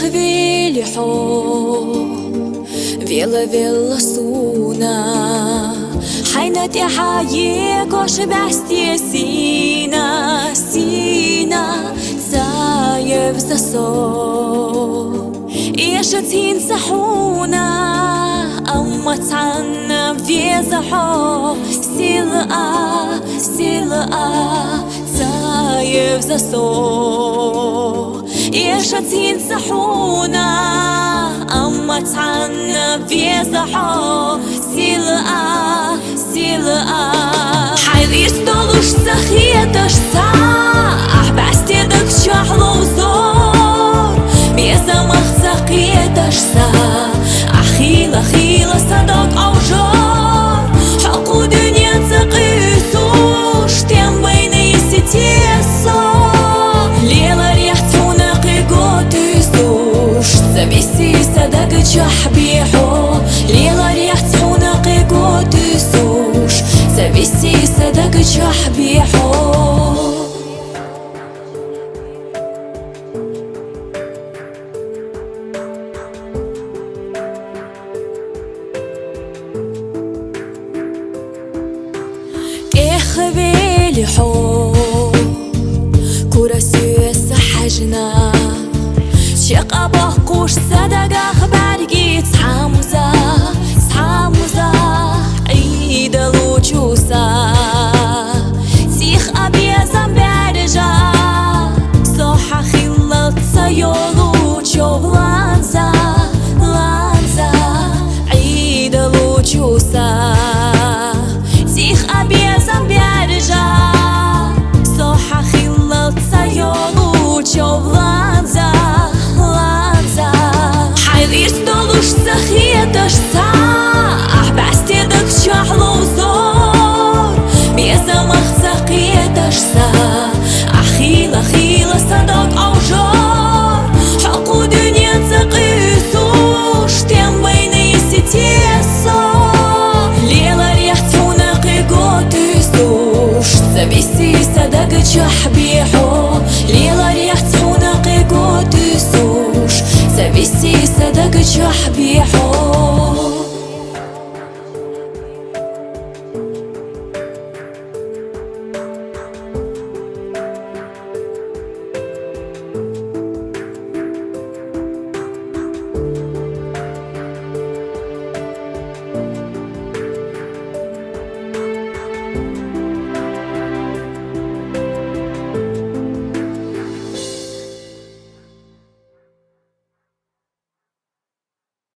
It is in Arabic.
خبيلي حب فيلا فيلا صونا حينات حيك وش بستي سينا سينا زايف زصو إيشتين سحونا أما تعنا في زحو سيلقا سيلقا زايف زصو إيشتين سحونا أما تعنا في زحو سيلقا سيلقا حيليش طلوش سخيتش صح بعستيدك شحلو زور بيزا مخزقيتش صح أخيلة خيلة صدق أو جار حقو دنيا تقيسوش تيم بيني ستيسو ليلة ريحتونا قيقو تيسوش سبيسي صدق جحبيحو ليلة ريحتونا قيقو تيسوش سبيسي صدق جحبيحو خبيلي حب كرسي سحجنا شق أبقوش صدق أخبار جيت حمزة حمزة عيد الوجوسة سيخ أبيزا برجع صح خلط سيولو تشوف لانزا لانزا عيد الوجوسة سيخ أبيزا برجع صح خلط سيولو تشوف لانزا لانزا حيليش طلوش سخيتش